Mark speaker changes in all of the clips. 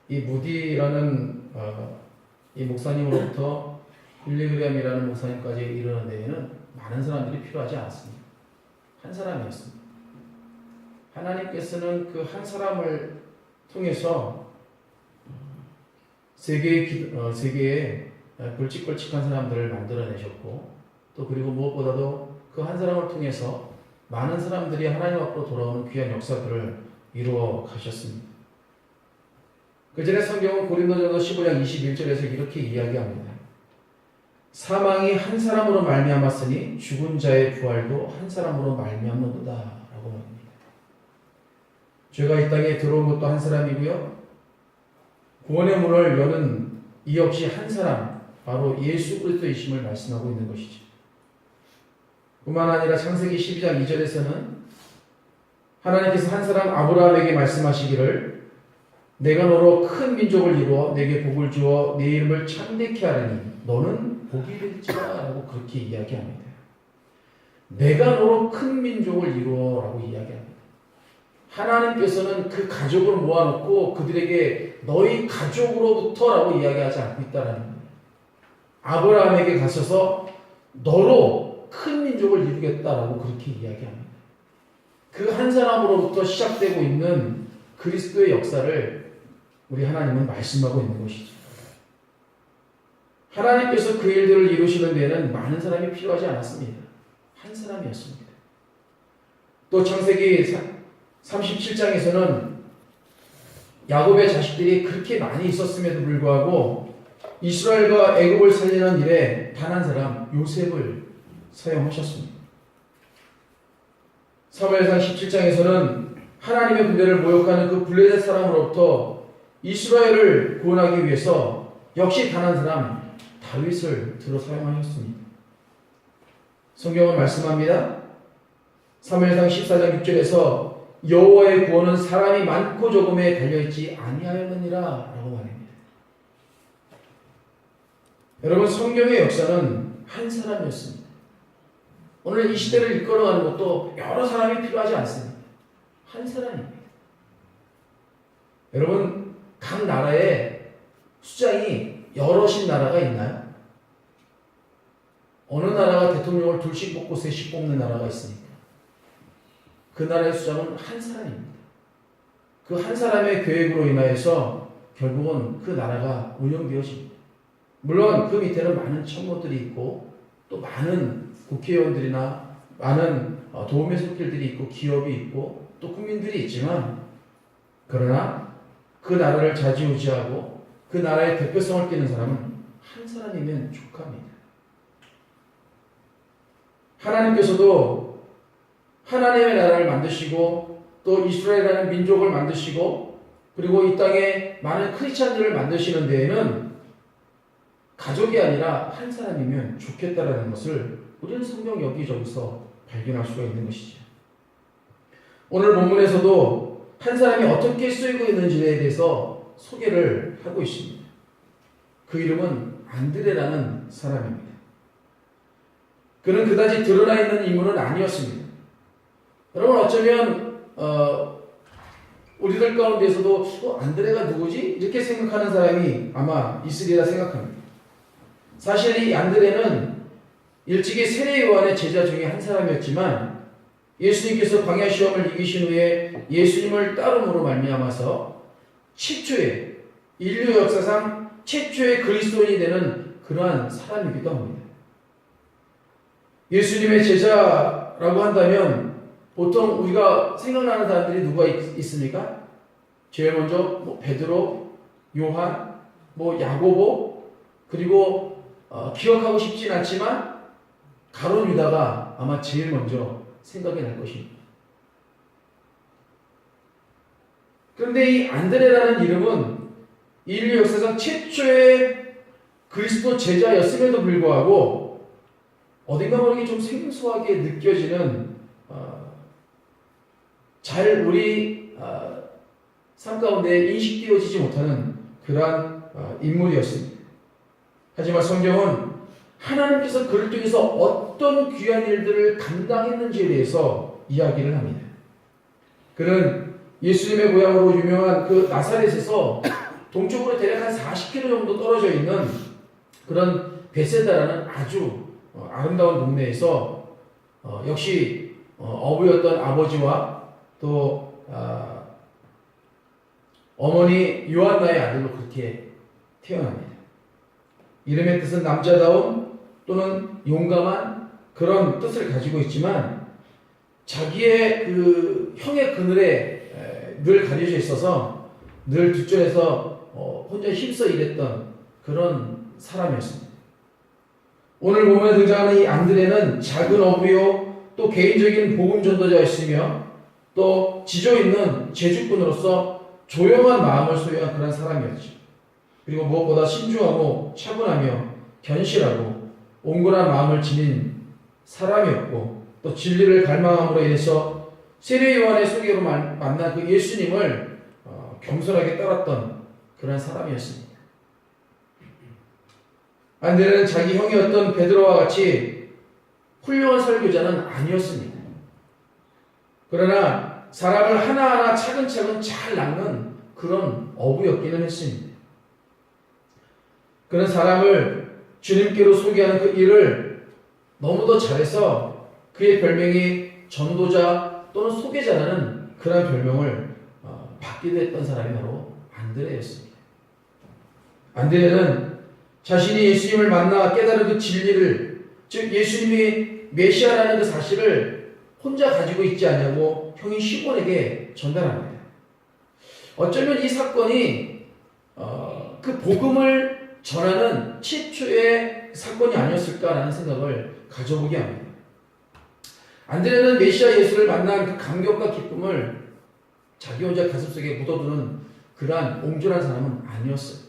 Speaker 1: 이 무디라는 이 목사님으로부터 빌리그램이라는 목사님까지 이르는 데에는 많은 사람들이 필요하지 않았습니다. 한 사람이었습니다. 하나님께서는 그 한 사람을 통해서 세계에 굵직굵직한 사람들을 만들어내셨고, 또 그리고 무엇보다도 그 한 사람을 통해서 많은 사람들이 하나님 앞으로 돌아오는 귀한 역사들을 이루어 가셨습니다. 그 전에 성경은 고린도전서 15장 21절에서 이렇게 이야기합니다. 사망이 한 사람으로 말미암았으니 죽은 자의 부활도 한 사람으로 말미암는도다 라고 말합니다. 죄가 이 땅에 들어온 것도 한 사람이고요, 구원의 문을 여는 이 역시 한 사람, 바로 예수 그리스도이심을 말씀하고 있는 것이죠. 뿐만 아니라 창세기 12장 2절에서는 하나님께서 한 사람 아브라함에게 말씀하시기를 내가 너로 큰 민족을 이루어 내게 복을 주어 네 이름을 창대케 하리니 너는 복이 될지라 라고 그렇게 이야기합니다. 내가 너로 큰 민족을 이루어 라고 이야기합니다. 하나님께서는 그 가족을 모아놓고 그들에게 너희 가족으로부터 라고 이야기하지 않고 있다는 거예요. 아브라함에게 가셔서 너로 큰 민족을 이루겠다라고 그렇게 이야기합니다. 그 한 사람으로부터 시작되고 있는 그리스도의 역사를 우리 하나님은 말씀하고 있는 것이죠. 하나님께서 그 일들을 이루시는 데에는 많은 사람이 필요하지 않았습니다. 한 사람이었습니다. 또 창세기 37장에서는 야곱의 자식들이 그렇게 많이 있었음에도 불구하고 이스라엘과 애굽을 살리는 일에 단 한 사람 요셉을 사용하셨습니다. 사무엘상 17장에서는 하나님의 군대를 모욕하는 그 블레셋 사람으로부터 이스라엘을 구원하기 위해서 역시 단 한 사람 다윗을 들어 사용하셨습니다. 성경은 말씀합니다. 사무엘상 14장 6절에서 여호와의 구원은 사람이 많고 적음에 달려있지 아니하였느니라 라고 말합니다. 여러분, 성경의 역사는 한 사람이었습니다. 오늘 이 시대를 이끌어가는 것도 여러 사람이 필요하지 않습니다. 한 사람입니다. 여러분, 각 나라에 수장이 여럿인 나라가 있나요? 어느 나라가 대통령을 둘씩 뽑고 셋씩 뽑는 나라가 있습니까? 그 나라의 수장은 한 사람입니다. 그 한 사람의 계획으로 인하여서 결국은 그 나라가 운영되어집니다. 물론 그 밑에는 많은 참모들이 있고 또 많은 국회의원들이나 많은 도움의 손길들이 있고 기업이 있고 또 국민들이 있지만, 그러나 그 나라를 좌지우지하고 그 나라의 대표성을 띠는 사람은 한 사람이면 족합니다. 하나님께서도 하나님의 나라를 만드시고 또 이스라엘이라는 민족을 만드시고 그리고 이 땅에 많은 크리스찬들을 만드시는 데에는 가족이 아니라 한 사람이면 좋겠다라는 것을 우리는 성경 여기저기서 발견할 수가 있는 것이죠. 오늘 본문에서도 한 사람이 어떻게 쓰이고 있는지에 대해서 소개를 하고 있습니다. 그 이름은 안드레라는 사람입니다. 그는 그다지 드러나 있는 인물은 아니었습니다. 여러분, 어쩌면 우리들 가운데서도 안드레가 누구지? 이렇게 생각하는 사람이 아마 있으리라 생각합니다. 사실 이 안드레는 일찍이 세례 요한의 제자 중에 한 사람이었지만 예수님께서 광야 시험을 이기신 후에 예수님을 따름으로 말미암아서 최초의 인류 역사상 최초의 그리스도인이 되는 그러한 사람이기도 합니다. 예수님의 제자라고 한다면 보통 우리가 생각나는 사람들이 누가 있습니까? 제일 먼저 베드로, 요한, 야고보, 그리고 기억하고 싶진 않지만 가룟 유다가 아마 제일 먼저 생각이 날 것입니다. 그런데 이 안드레라는 이름은 인류 역사상 최초의 그리스도 제자였음에도 불구하고 어딘가 모르게 좀 생소하게 느껴지는 잘 우리 삶 가운데 인식되어지지 못하는 그러한 인물이었습니다. 하지만 성경은 하나님께서 그를 통해서 어떤 귀한 일들을 감당했는지에 대해서 이야기를 합니다. 그는 예수님의 고향으로 유명한 그 나사렛에서 동쪽으로 대략 한 40km 정도 떨어져 있는 그런 베세다라는 아주 아름다운 동네에서 역시 어부였던 아버지와 또 어머니 요한나의 아들로 그렇게 태어납니다. 이름의 뜻은 남자다움 또는 용감한 그런 뜻을 가지고 있지만 자기의 그 형의 그늘에 늘 가려져 있어서 늘 뒷전에서 혼자 힘써 일했던 그런 사람이었습니다. 오늘 본문에 등장하는 이 안드레는 작은 어부요 또 개인적인 복음 전도자였으며 또 지조 있는 제주꾼으로서 조용한 마음을 소유한 그런 사람이었죠. 그리고 무엇보다 신중하고 차분하며 견실하고 온건한 마음을 지닌 사람이었고 또 진리를 갈망함으로 인해서 세례 요한의 소개로 만난 그 예수님을 겸손하게 따랐던 그런 사람이었습니다. 안드레는 자기 형이었던 베드로와 같이 훌륭한 설교자는 아니었습니다. 그러나 사람을 하나하나 차근차근 잘 낚는 그런 어부였기는 했습니다. 그런 사람을 주님께로 소개하는 그 일을 너무도 잘해서 그의 별명이 전도자 또는 소개자라는 그런 별명을 받기도 했던 사람이 바로 안드레였습니다. 안드레는 자신이 예수님을 만나 깨달은 그 진리를, 즉 예수님이 메시아라는 그 사실을 혼자 가지고 있지 않냐고 형인 시몬에게 전달합니다. 어쩌면 이 사건이 그 복음을 전하는 최초의 사건이 아니었을까라는 생각을 가져보게 합니다. 안드레는 메시아 예수를 만난 그 감격과 기쁨을 자기 혼자 가슴속에 묻어두는 그러한 옹졸한 사람은 아니었어요.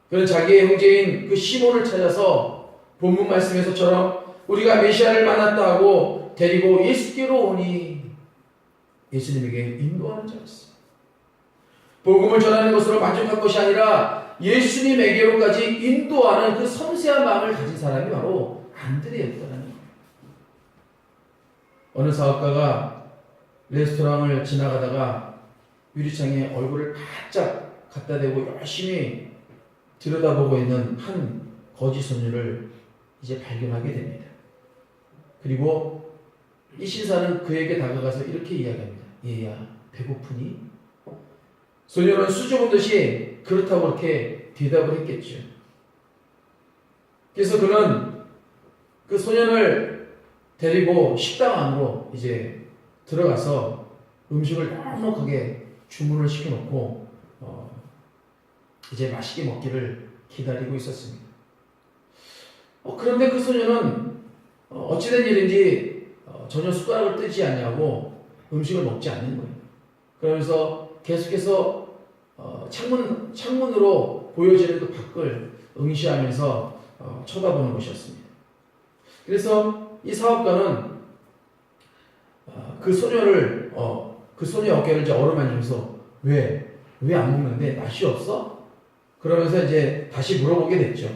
Speaker 1: 그는 자기의 형제인 그 시몬을 찾아서 본문 말씀에서처럼 우리가 메시아를 만났다 하고 데리고 예수께로 오니 예수님에게 인도하는 자였어요. 복음을 전하는 것으로 만족한 것이 아니라 예수님에게로까지 인도하는 그 섬세한 마음을 가진 사람이 바로 안드레였다는 거예요. 어느 사업가가 레스토랑을 지나가다가 유리창에 얼굴을 바짝 갖다 대고 열심히 들여다보고 있는 한 거지 소녀를 이제 발견하게 됩니다. 그리고 이 신사는 그에게 다가가서 이렇게 이야기합니다. 얘야, 배고프니? 소녀는 수줍은 듯이 그렇다고 이렇게 대답을 했겠죠. 그래서 그는 그 소년을 데리고 식당 안으로 이제 들어가서 음식을 넉넉하게 주문을 시켜놓고 이제 맛있게 먹기를 기다리고 있었습니다. 그런데 그 소녀는 어찌된 일인지 전혀 숟가락을 뜨지 않냐고 음식을 먹지 않는 거예요. 그러면서 계속해서 창문으로 보여지는 그 밖을 응시하면서 쳐다보는 것이었습니다. 그래서 이 사업가는 그 소녀를 그 소녀의 어깨를 이제 어루만지면서 왜 안 먹는데 맛이 없어? 그러면서 이제 다시 물어보게 됐죠.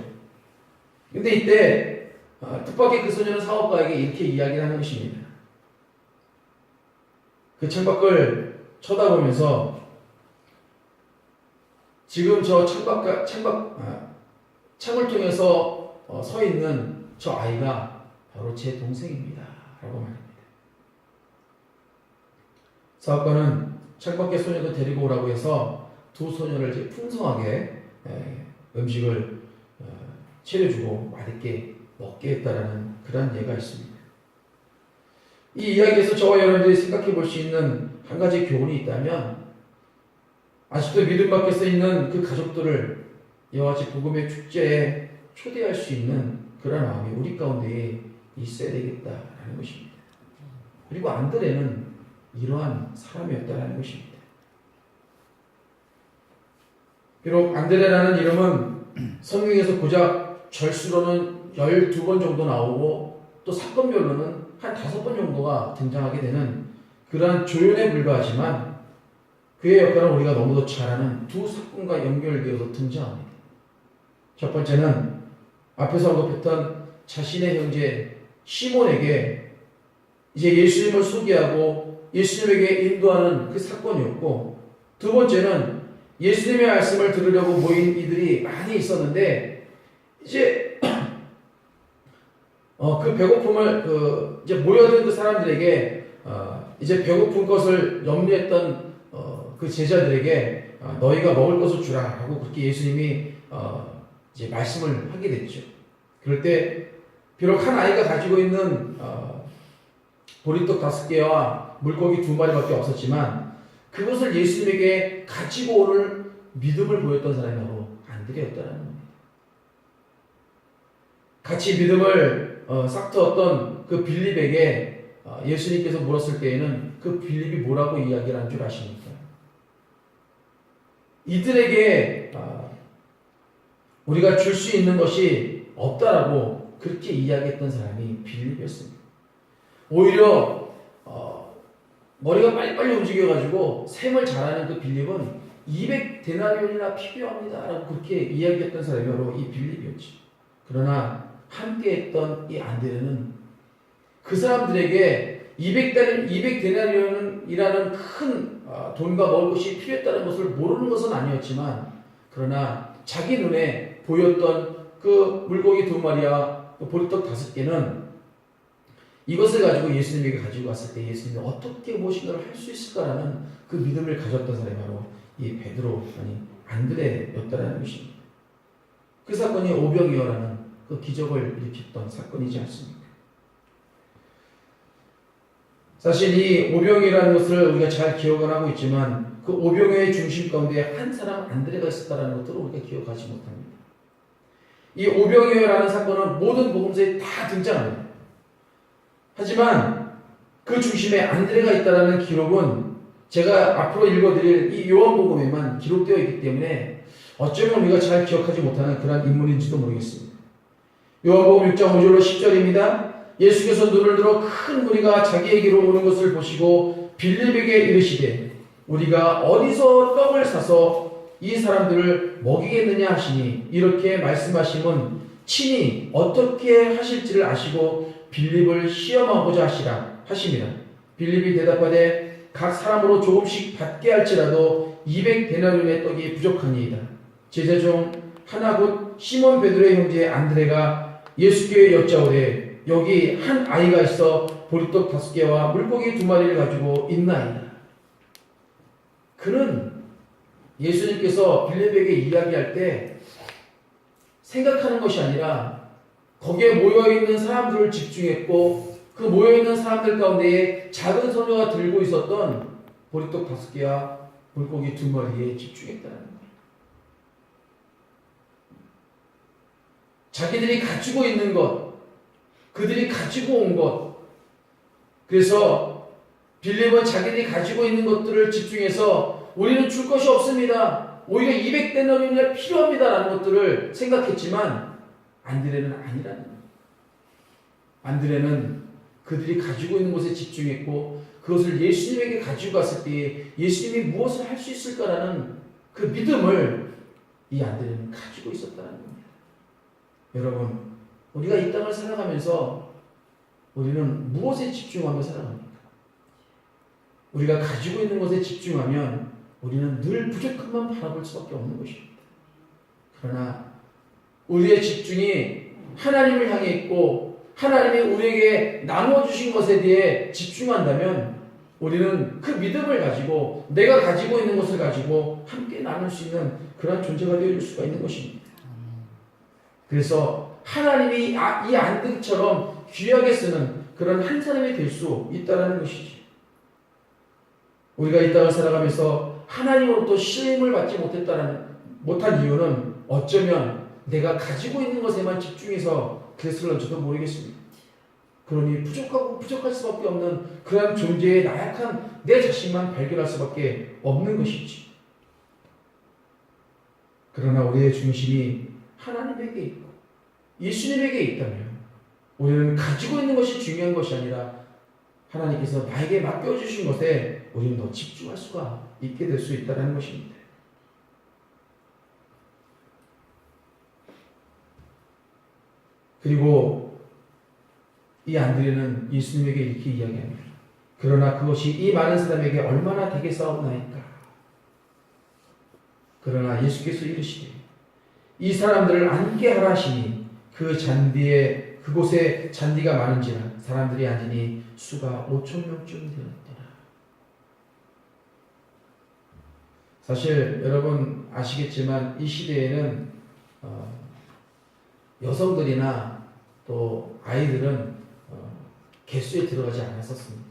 Speaker 1: 근데 이때 뜻밖의 그 소녀는 사업가에게 이렇게 이야기를 하는 것입니다. 그 창밖을 쳐다보면서 지금 저 창을 통해서 서 있는 저 아이가 바로 제 동생입니다. 라고 말합니다. 사업가는 창밖의 소녀도 데리고 오라고 해서 두 소녀를 이제 풍성하게 음식을 차려주고 맛있게 먹게 했다라는 그런 예가 있습니다. 이 이야기에서 저와 여러분들이 생각해 볼 수 있는 한 가지 교훈이 있다면 아직도 믿음 밖에 서 있는 그 가족들을 이와 같이 복음의 축제에 초대할 수 있는 그런 마음이 우리 가운데에 있어야 되겠다라는 것입니다. 그리고 안드레는 이러한 사람이었다라는 것입니다. 비록 안드레라는 이름은 성경에서 고작 절수로는 12번 정도 나오고 또 사건별로는 한 5번 정도가 등장하게 되는 그러한 조연에 불과하지만 그의 역할은 우리가 너무도 잘 아는 두 사건과 연결되어서 등장합니다. 첫 번째는 앞에서 언급했던 자신의 형제 시몬에게 이제 예수님을 소개하고 예수님에게 인도하는 그 사건이었고, 두 번째는 예수님의 말씀을 들으려고 모인 이들이 많이 있었는데 이제 그 배고픔을 이제 모여든 그 사람들에게 이제 배고픈 것을 염려했던 그 제자들에게 너희가 먹을 것을 주라 하고 그렇게 예수님이 이제 말씀을 하게 됐죠. 그럴 때 비록 한 아이가 가지고 있는 보리떡 5개와 물고기 2마리밖에 없었지만 그것을 예수님에게 가지고 오는 믿음을 보였던 사람이 바로 안드레였다는 겁니다. 같이 믿음을 싹트었던 그 빌립에게 예수님께서 물었을 때에는 그 빌립이 뭐라고 이야기를 한 줄 아십니까? 이들에게 우리가 줄 수 있는 것이 없다라고 그렇게 이야기했던 사람이 빌립이었습니다. 오히려 머리가 빨리빨리 움직여가지고 셈을 잘하는 그 빌립은 200데나리온이나 필요합니다 라고 그렇게 이야기했던 사람이 바로 이 빌립이었죠. 그러나 함께했던 이 안드레는 그 사람들에게 200데나리온이라는 큰 돈과 먹을 것이 필요했다는 것을 모르는 것은 아니었지만 그러나 자기 눈에 보였던 그 물고기 2마리와 보리떡 5개는 이것을 가지고 예수님에게 가지고 왔을 때 예수님이 어떻게 무엇인가를 할 수 있을까라는 그 믿음을 가졌던 사람이 바로 이 베드로 아니 안드레였다라는 것입니다. 그 사건이 오병이어라는 그 기적을 일으켰던 사건이지 않습니까? 사실 이 오병이어라는 것을 우리가 잘 기억을 하고 있지만 그 오병이어의 중심 가운데 한 사람 안드레가 있었다는 것들을 우리가 기억하지 못합니다. 이 오병이어라는 사건은 모든 복음서에 다 등장합니다. 하지만 그 중심에 안드레가 있다는 기록은 제가 앞으로 읽어드릴 이 요한복음에만 기록되어 있기 때문에 어쩌면 우리가 잘 기억하지 못하는 그런 인물인지도 모르겠습니다. 요한복음 6장 5절로 10절입니다. 예수께서 눈을 들어 큰 무리가 자기에게로 오는 것을 보시고 빌립에게 이르시되 우리가 어디서 떡을 사서 이 사람들을 먹이겠느냐 하시니 이렇게 말씀하심은 친히 어떻게 하실지를 아시고 빌립을 시험하고자 하십니다. 빌립이 대답하되 각 사람으로 조금씩 받게 할지라도 200데나리온의 떡이 부족하니이다. 제자 중 하나 곧 시몬 베드로의 형제 안드레가 예수께 여짜오되 여기 한 아이가 있어 보리떡 5개와 물고기 2마리를 가지고 있나이다. 그는 예수님께서 빌립에게 이야기할 때 생각하는 것이 아니라 거기에 모여있는 사람들을 집중했고 그 모여있는 사람들 가운데에 작은 소녀가 들고 있었던 보리떡 5개와 물고기 2마리에 집중했다는 거예요. 자기들이 가지고 있는 것, 그들이 가지고 온 것. 그래서 빌립은 자기들이 가지고 있는 것들을 집중해서 우리는 줄 것이 없습니다. 오히려 200데나리온이 필요합니다라는 것들을 생각했지만 안드레는 아니라는 거예요. 안드레는 그들이 가지고 있는 것에 집중했고 그것을 예수님에게 가지고 갔을 때 예수님이 무엇을 할 수 있을까라는 그 믿음을 이 안드레는 가지고 있었다는 겁니다. 여러분, 우리가 이 땅을 살아가면서 우리는 무엇에 집중하며 살아갑니까? 우리가 가지고 있는 것에 집중하면 우리는 늘 부족함만 바라볼 수밖에 없는 것입니다. 그러나 우리의 집중이 하나님을 향해 있고 하나님이 우리에게 나누어 주신 것에 대해 집중한다면 우리는 그 믿음을 가지고 내가 가지고 있는 것을 가지고 함께 나눌 수 있는 그런 존재가 되어줄 수가 있는 것입니다. 그래서 하나님이 이 안드레처럼 귀하게 쓰는 그런 한 사람이 될 수 있다는 것이지. 우리가 이 땅을 살아가면서 하나님으로부터 시험을 받지 못한 이유는 어쩌면 내가 가지고 있는 것에만 집중해서 그랬을런지도 모르겠습니다. 그러니 부족할 수밖에 없는 그런 존재의 나약한 내 자신만 발견할 수밖에 없는 것이지. 그러나 우리의 중심이 하나님에게 있고 예수님에게 있다면 우리는 가지고 있는 것이 중요한 것이 아니라 하나님께서 나에게 맡겨주신 것에 우리는 더 집중할 수가 있게 될 수 있다는 것입니다. 그리고 이 안드레는 예수님에게 이렇게 이야기합니다. 그러나 그것이 이 많은 사람에게 얼마나 되겠사옵나이까. 그러나 예수께서 이르시되 이 사람들을 앉게 하라 하시니 그 잔디에 그곳에 잔디가 많은지라 사람들이 앉으니 수가 5,000명쯤 되었더라. 사실 여러분 아시겠지만 이 시대에는 여성들이나 또 아이들은 개수에 들어가지 않았었습니다.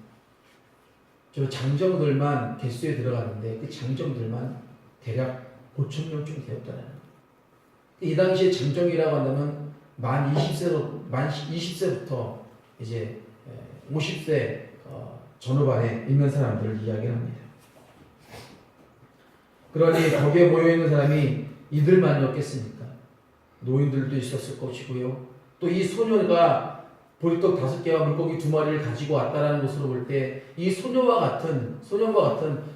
Speaker 1: 저 장정들만 개수에 들어갔는데 그 장정들만 대략 5,000명쯤 되었다는 거예요. 이 당시에 장정이라고 한다면 만 20세부터 이제 50세 전후반에 있는 사람들을 이야기합니다. 그러니 거기에 모여 있는 사람이 이들만이었겠습니까? 노인들도 있었을 것이고요. 또 이 소녀가 보리떡 5개와 물고기 2마리를 가지고 왔다라는 것으로 볼 때 이 소년과 같은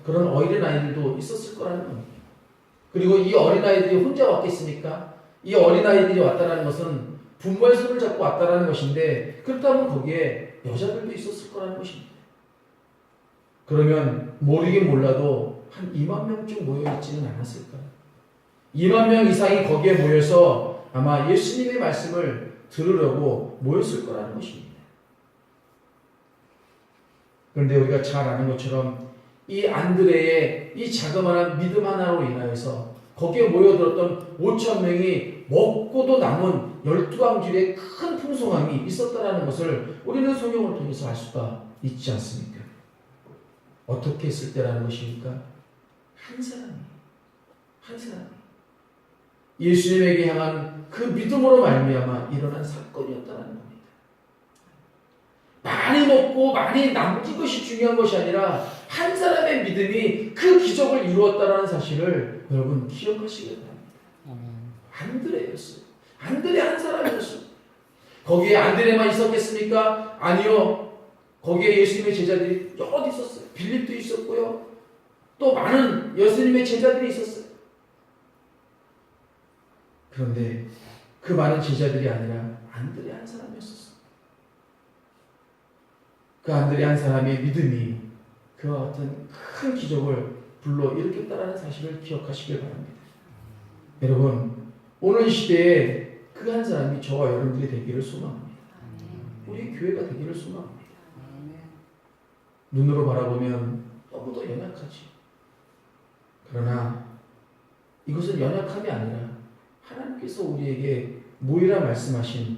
Speaker 1: 그런 어린 아이들도 있었을 거라는 겁니다. 그리고 이 어린 아이들이 혼자 왔겠습니까? 이 어린 아이들이 왔다라는 것은 부모의 손을 잡고 왔다라는 것인데 그렇다면 거기에 여자들도 있었을 거라는 것입니다. 그러면 모르긴 몰라도 한 2만 명쯤 모여 있지는 않았을까요? 2만 명 이상이 거기에 모여서 아마 예수님의 말씀을 들으려고 모였을 거라는 것입니다. 그런데 우리가 잘 아는 것처럼 이 안드레의 이 자그마한 믿음 하나로 인하여서 거기에 모여들었던 5,000명이 먹고도 남은 12광줄의 큰 풍성함이 있었다는 것을 우리는 성경을 통해서 알 수가 있지 않습니까? 어떻게 했을 때라는 것입니까? 한 사람이 예수님에게 향한 그 믿음으로 말미암아 일어난 사건이었다는 겁니다. 많이 먹고 많이 남긴 것이 중요한 것이 아니라 한 사람의 믿음이 그 기적을 이루었다는 사실을 여러분 기억하시기 바랍니다. 안드레였어요. 안드레 한 사람이었어요. 거기에 안드레만 있었겠습니까? 아니요. 거기에 예수님의 제자들이 여럿 있었어요. 빌립도 있었고요. 또 많은 예수님의 제자들이 있었어요. 그런데 그 많은 제자들이 아니라 안드레 한 사람이었었어요. 그 안드레 한 사람의 믿음이 그와 같은 큰 기적을 불러일으켰다는 사실을 기억하시길 바랍니다. 여러분, 오늘 이 시대에 그 한 사람이 저와 여러분들이 되기를 소망합니다. 우리 교회가 되기를 소망합니다. 눈으로 바라보면 너무도 연약하지. 그러나 이것은 연약함이 아니라 하나님께서 우리에게 모이라 말씀하신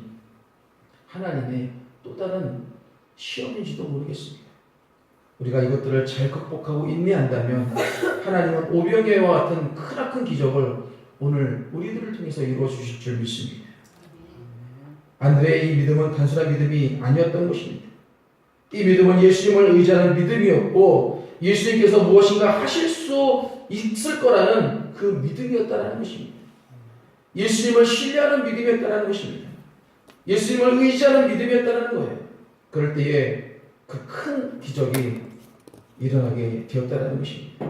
Speaker 1: 하나님의 또 다른 시험인지도 모르겠습니다. 우리가 이것들을 잘 극복하고 인내한다면 하나님은 오병이어와 같은 크나큰 기적을 오늘 우리들을 통해서 이루어 주실 줄 믿습니다. 안드레의 이 믿음은 단순한 믿음이 아니었던 것입니다. 이 믿음은 예수님을 의지하는 믿음이었고 예수님께서 무엇인가 하실 수 있을 거라는 그 믿음이었다는 것입니다. 예수님을 신뢰하는 믿음이었다는 것입니다. 예수님을 의지하는 믿음이었다는 거예요. 그럴 때에 그 큰 기적이 일어나게 되었다는 것입니다.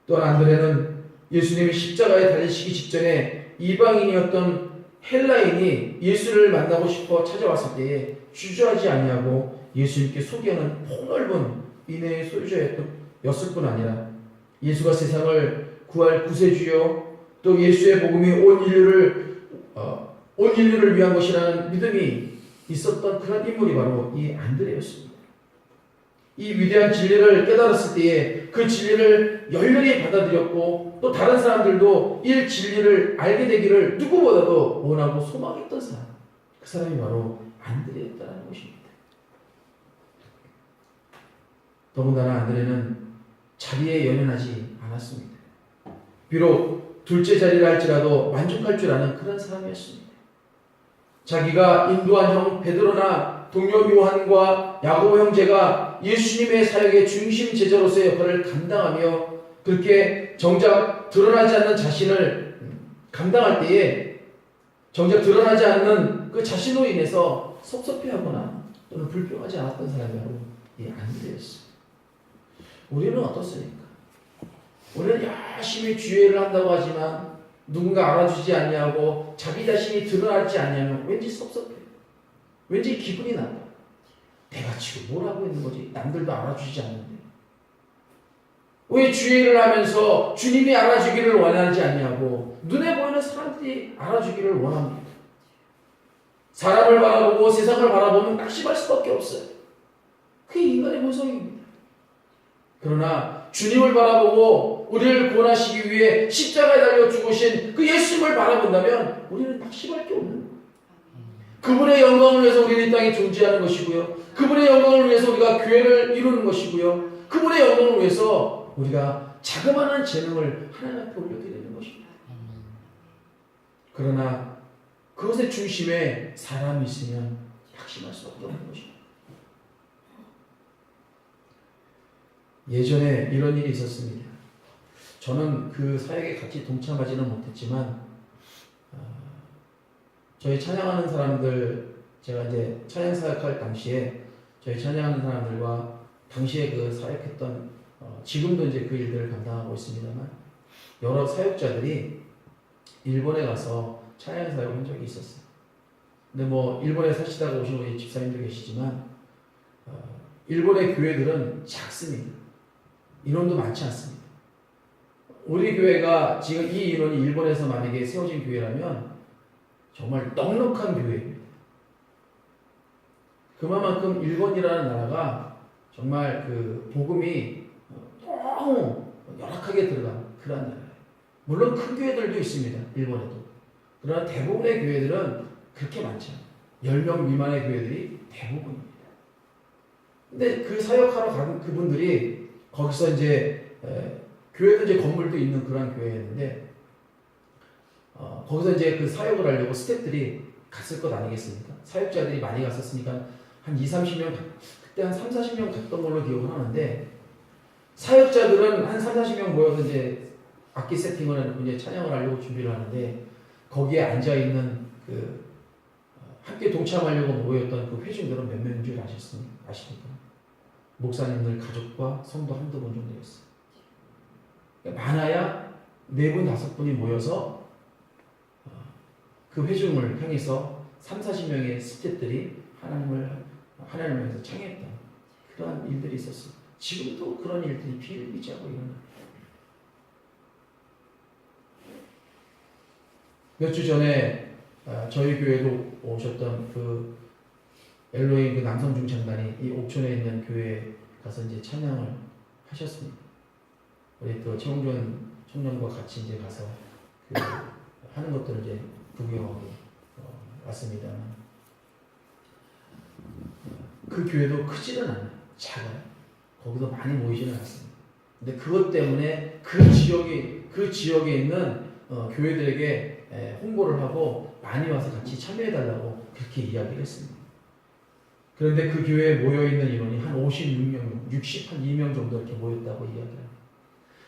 Speaker 1: 또한 안드레는 예수님이 십자가에 달리시기 직전에 이방인이었던 헬라인이 예수를 만나고 싶어 찾아왔을 때에 주저하지 아니하고 예수님께 소개하는 폭넓은 인애의 소유자였을 뿐 아니라 예수가 세상을 구할 구세주요 또 예수의 복음이 온 인류를 위한 것이라는 믿음이 있었던 그런 인물이 바로 이 안드레였습니다. 이 위대한 진리를 깨달았을 때에 그 진리를 열렬히 받아들였고 또 다른 사람들도 이 진리를 알게 되기를 누구보다도 원하고 소망했던 사람, 그 사람이 바로 안드레였다는 것입니다. 더군다나 안드레는 자리에 연연하지 않았습니다. 비록 둘째 자리를 할지라도 만족할 줄 아는 그런 사람이었습니다. 자기가 인도한 형 베드로나 동료 요한과 야고보 형제가 예수님의 사역의 중심 제자로서의 역할을 감당하며 그렇게 정작 드러나지 않는 자신을 감당할 때에 정작 드러나지 않는 그 자신으로 인해서 섭섭해하거나 또는 불평하지 않았던 사람이 바로 이 안드레였어요. 우리는 어떻습니까? 우리는 열심히 주의를 한다고 하지만 누군가 알아주지 않냐고 자기 자신이 드러나지 않냐면 왠지 섭섭해요. 왠지 기분이 나빠요. 내가 지금 뭘 하고 있는 거지? 남들도 알아주지 않는데. 왜 주의를 하면서 주님이 알아주기를 원하지 않냐고 눈에 보이는 사람들이 알아주기를 원합니다. 사람을 바라보고 세상을 바라보면 낙심할 수밖에 없어요. 그게 인간의 본성입니다. 그러나 주님을 바라보고 우리를 구원하시기 위해 십자가에 달려 죽으신 그 예수님을 바라본다면 우리는 낙심할 게 없는 거예요. 그분의 영광을 위해서 우리는 이 땅에 존재하는 것이고요. 그분의 영광을 위해서 우리가 교회를 이루는 것이고요. 그분의 영광을 위해서 우리가 자그마한 재능을 하나님 앞에 올려드리는 것입니다. 그러나 그것의 중심에 사람이 있으면 낙심할 수밖에 없는 것입니다. 예전에 이런 일이 있었습니다. 저는 그 사역에 같이 동참하지는 못했지만 저희 찬양하는 사람들, 제가 이제 찬양 사역할 당시에 저희 찬양하는 사람들과 당시에 그 사역했던 지금도 이제 그 일들을 감당하고 있습니다만 여러 사역자들이 일본에 가서 찬양 사역을 한 적이 있었어요. 근데 뭐 일본에 사시다가 오신 우리 집사님도 계시지만 일본의 교회들은 작습니다. 인원도 많지 않습니다. 우리 교회가 지금 이 인원이 일본에서 만약에 세워진 교회라면 정말 넉넉한 교회입니다. 그만큼 일본이라는 나라가 정말 그 복음이 너무 열악하게 들어간 그런 나라예요. 물론 큰 교회들도 있습니다. 일본에도. 그러나 대부분의 교회들은 그렇게 많지 않아요. 10명 미만의 교회들이 대부분입니다. 근데 그 사역하러 간 그분들이 거기서 이제 교회도 이제 건물도 있는 그런 교회였는데 거기서 이제 그 사역을 하려고 스태프들이 갔을 것 아니겠습니까? 사역자들이 많이 갔었으니까 한 20-30명, 그때 한 30-40명 갔던 걸로 기억을 하는데 사역자들은 한 30-40명 모여서 이제 악기 세팅을 하고 이제 찬양을 하려고 준비를 하는데 거기에 앉아있는 그 함께 동참하려고 모였던 그 회중들은 몇 명인 줄 아십니까? 목사님들 가족과 성도 한두 분 정도였어요. 많아야 4분, 5분이 모여서 그 회중을 향해서 30-40명의 스태프들이 하나님을 향해서 청했던 그러한 일들이 있었어요. 지금도 그런 일들이 비일비재하고 일어납니다. 몇 주 전에 저희 교회도 오셨던 그 엘로힘 그 남성 중창단이 이 옥천에 있는 교회에 가서 이제 찬양을 하셨습니다. 우리 또 최홍준 청년과 같이 이제 가서 그 하는 것들을 이제 구경하고 왔습니다만 그 교회도 크지는 않아요. 작아요. 거기도 많이 모이지는 않습니다. 근데 그것 때문에 그 지역에 있는 교회들에게 홍보를 하고 많이 와서 같이 참여해달라고 그렇게 이야기를 했습니다. 그런데 그 교회에 모여있는 인원이 한 56명, 62명 정도 이렇게 모였다고 이야기합니다.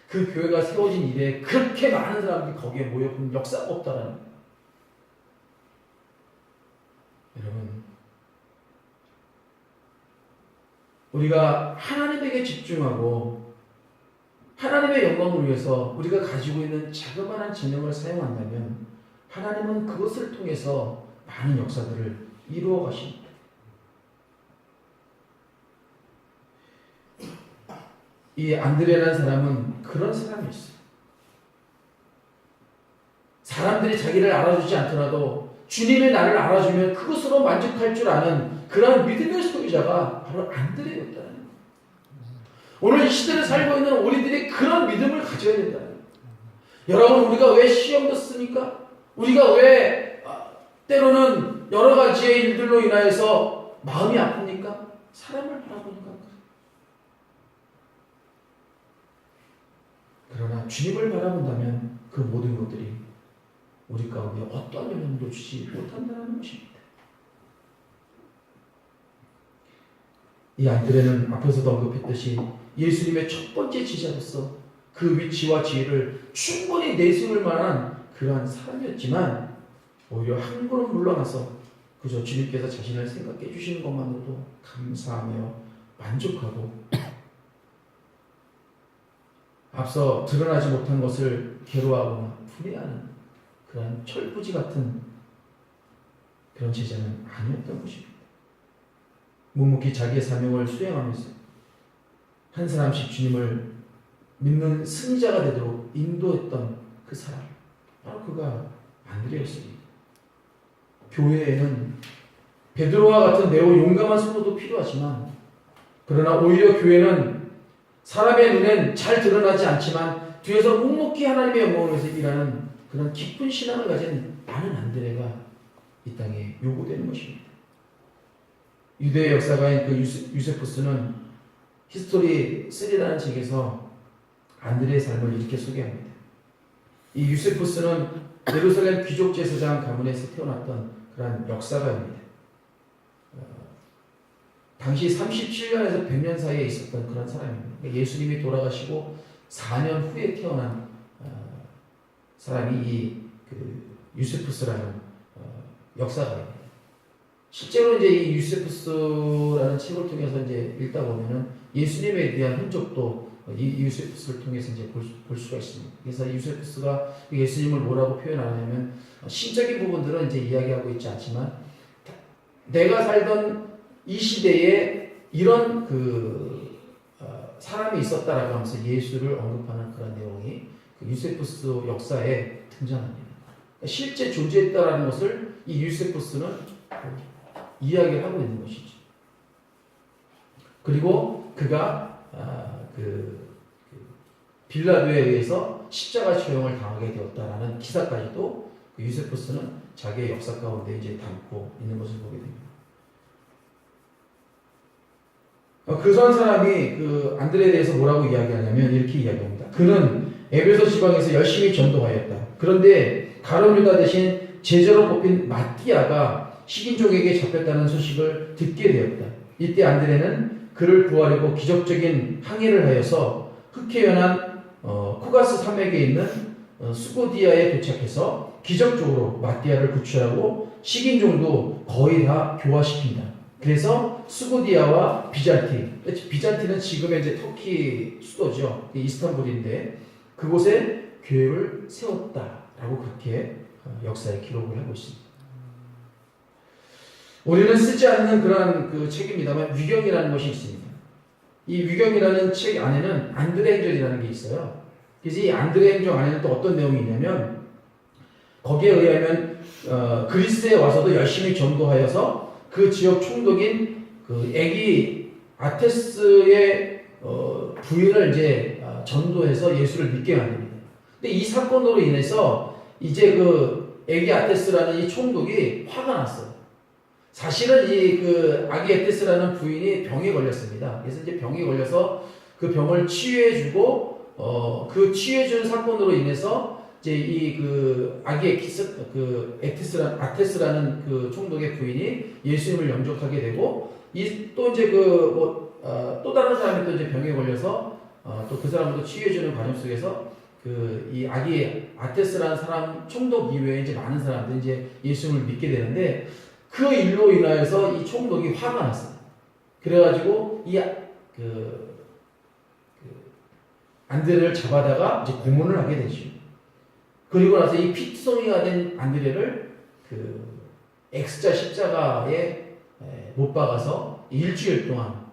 Speaker 1: 그 교회가 세워진 이래 그렇게 많은 사람들이 거기에 모여본 역사가 없다라는 거예요. 여러분, 우리가 하나님에게 집중하고 하나님의 영광을 위해서 우리가 가지고 있는 자그마한 재능을 사용한다면 하나님은 그것을 통해서 많은 역사들을 이루어 가십니다. 이 안드레라는 사람은 그런 사람이었어요. 사람들이 자기를 알아주지 않더라도 주님이 나를 알아주면 그것으로 만족할 줄 아는 그런 믿음의 소유자가 바로 안드레였다는 거예요. 오늘 이 시대를 살고 있는 우리들이 그런 믿음을 가져야 된다는 거예요. 여러분, 우리가 왜 시험도 씁니까? 우리가 왜 때로는 여러 가지의 일들로 인하여서 마음이 아픕니까? 사람을 바라보니까. 그러나 주님을 바라본다면 그 모든 것들이 우리 가운데 어떠한 영향도 주지 못한다는 것입니다. 이 안드레는 앞에서도 언급했듯이 예수님의 첫 번째 제자로서 그 위치와 지혜를 충분히 내세울 만한 그러한 사람이었지만 오히려 한 걸음 물러나서 그저 주님께서 자신을 생각해 주시는 것만으로도 감사하며 만족하고 앞서 드러나지 못한 것을 괴로워하거나 분해하는 그런 철부지 같은 그런 제자는 아니었던 것입니다. 묵묵히 자기의 사명을 수행하면서 한 사람씩 주님을 믿는 승리자가 되도록 인도했던 그 사람, 바로 그가 안드레였습니다. 교회에는 베드로와 같은 매우 용감한 성도도 필요하지만, 그러나 오히려 교회는 사람의 눈엔 잘 드러나지 않지만 뒤에서 묵묵히 하나님의 영광을 위해서 일하는 그런 깊은 신앙을 가진 많은 안드레가 이 땅에 요구되는 것입니다. 유대의 역사가인 그 유세푸스는 히스토리 3라는 책에서 안드레의 삶을 이렇게 소개합니다. 이 유세푸스는 예루살렘 귀족 제사장 가문에서 태어났던 그런 역사가입니다. 당시 37년에서 100년 사이에 있었던 그런 사람입니다. 예수님이 돌아가시고 4년 후에 태어난 사람이 이 유세푸스라는 역사가입니다. 실제로 이제 이 유세푸스라는 책을 통해서 이제 읽다 보면은 예수님에 대한 흔적도 이 유세푸스를 통해서 이제 볼 수가 있습니다. 그래서 유세푸스가 예수님을 뭐라고 표현하냐면, 신적인 부분들은 이제 이야기하고 있지 않지만, 내가 살던 이 시대에 이런 사람이 있었다라고 하면서 예수를 언급하는 그런 내용이 그 유세푸스 역사에 등장합니다. 실제 존재했다라는 것을 이 유세푸스는 이야기를 하고 있는 것이죠. 그리고 그가 빌라도에 의해서 십자가 처형을 당하게 되었다라는 기사까지도 그 유세푸스는 자기의 역사 가운데 이제 담고 있는 것을 보게 됩니다. 그 한 사람이 그 안드레에 대해서 뭐라고 이야기하냐면 이렇게 이야기합니다. 그는 에베소 지방에서 열심히 전도하였다. 그런데 가룟 유다 대신 제자로 뽑힌 마띠아가 식인종에게 잡혔다는 소식을 듣게 되었다. 이때 안드레는 그를 구하려고 기적적인 항해를 하여서 흑해연한 코가스 산맥에 있는 수고디아에 도착해서 기적적으로 마띠아를 구출하고 식인종도 거의 다 교화시킨다. 그래서 수고디아와 비잔티는 지금의 이제 터키 수도죠. 이스탄불인데 그곳에 교회를 세웠다라고 그렇게 역사에 기록을 하고 있습니다. 우리는 쓰지 않는 그런 그 책입니다만 위경이라는 것이 있습니다. 이 위경이라는 책 안에는 안드레 행전이라는 게 있어요. 그래서 이 안드레 행전 안에는 또 어떤 내용이 있냐면, 거기에 의하면 그리스에 와서도 열심히 전도하여서 그 지역 총독인 그 애기 아테스의 부인을 이제 전도해서 예수를 믿게 만듭니다. 근데 이 사건으로 인해서 이제 그 애기 아테스라는 이 총독이 화가 났어요. 사실은 이 그 아기 아테스라는 부인이 병에 걸렸습니다. 그래서 이제 병에 걸려서 그 병을 치유해주고 그 치유해주는 사건으로 인해서 이제 이 그 아기 아테스라는 그 총독의 부인이 예수님을 영접하게 되고, 또 이제 또 다른 사람이 또 이제 병에 걸려서 또 그 사람을 또 치유해주는 과정 속에서 그 이 아기 아테스라는 사람 총독 이외에 이제 많은 사람들이 이제 예수님을 믿게 되는데, 그 일로 인하여서 이 총독이 화가 났어요. 그래가지고 안드레를 잡아다가 이제 고문을 하게 되죠. 그리고 나서 이 피투성이가 된 안드레를 그 X자 십자가에 못 박아서 일주일 동안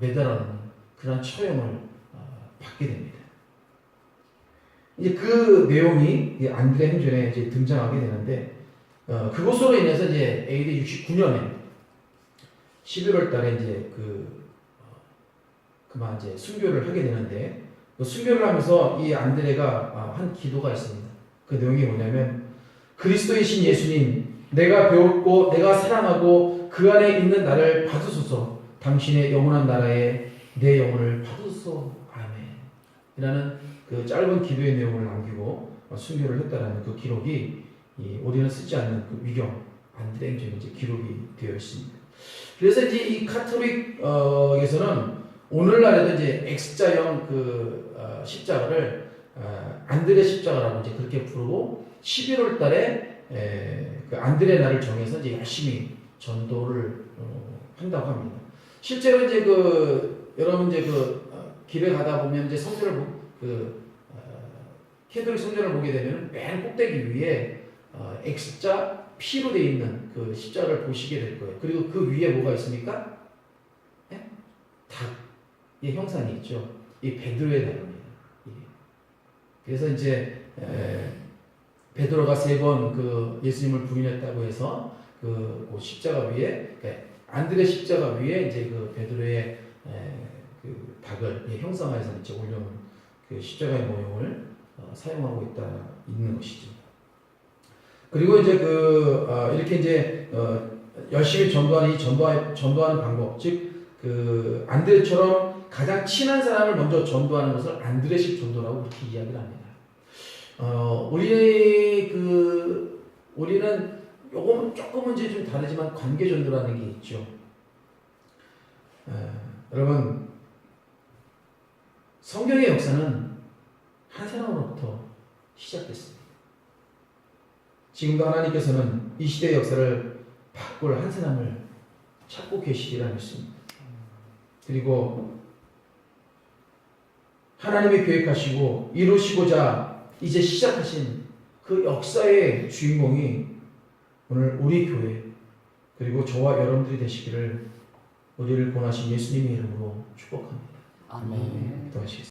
Speaker 1: 매달아놓는 그런 처형을 받게 됩니다. 이제 그 내용이 안드레 행전에 이제 등장하게 되는데, 그것으로 인해서 이제 AD 69년에 11월 달에 이제 그만 이제 순교를 하게 되는데, 그 순교를 하면서 이 안드레가 한 기도가 있습니다. 그 내용이 뭐냐면, 그리스도이신 예수님, 내가 배웠고 내가 사랑하고 그 안에 있는 나를 받으소서. 당신의 영원한 나라에 내 영혼을 받으소서. 아멘. 이라는 그 짧은 기도의 내용을 남기고 순교를 했다라는 그 기록이 우리는 쓰지 않는 그 위경 안드레 행전에 이제 기록이 되어 있습니다. 그래서 이제 이 카톨릭에서는 오늘날에도 이제 X자형 십자가를 안드레 십자가라고 이제 그렇게 부르고, 11월 달에 그 안드레 날을 정해서 이제 열심히 전도를 한다고 합니다. 실제로 이제 여러분 이제 길에 가다 보면 이제 성전을 캐톨릭 성전을 보게 되면 맨 꼭대기 위에 X자 P로 되어 있는 그 십자가를 보시게 될 거예요. 그리고 그 위에 뭐가 있습니까? 닭의 형상이 있죠. 이 베드로의 닭입니다. 그래서 이제 베드로가 3번 그 예수님을 부인했다고 해서 그 십자가 위에 안드레 십자가 위에 이제 그 베드로의 그 닭을 형상화해서 이제 올려놓은 그 십자가의 모형을 사용하고 있는 것이죠. 그리고 이제 이렇게 이제 열심히 전도하는 이 전도하는 방법, 즉 그 안드레처럼 가장 친한 사람을 먼저 전도하는 것을 안드레식 전도라고 그렇게 이야기를 합니다. 우리는 요거는 조금은 이제 좀 다르지만 관계 전도라는 게 있죠. 여러분, 성경의 역사는 한 사람으로부터 시작됐습니다. 지금도 하나님께서는 이 시대의 역사를 바꿀 한 사람을 찾고 계시리라 믿습니다. 그리고 하나님이 계획하시고 이루시고자 이제 시작하신 그 역사의 주인공이 오늘 우리 교회 그리고 저와 여러분들이 되시기를 우리를 권하신 예수님의 이름으로 축복합니다.
Speaker 2: 아멘.
Speaker 1: 기도하시겠습니다.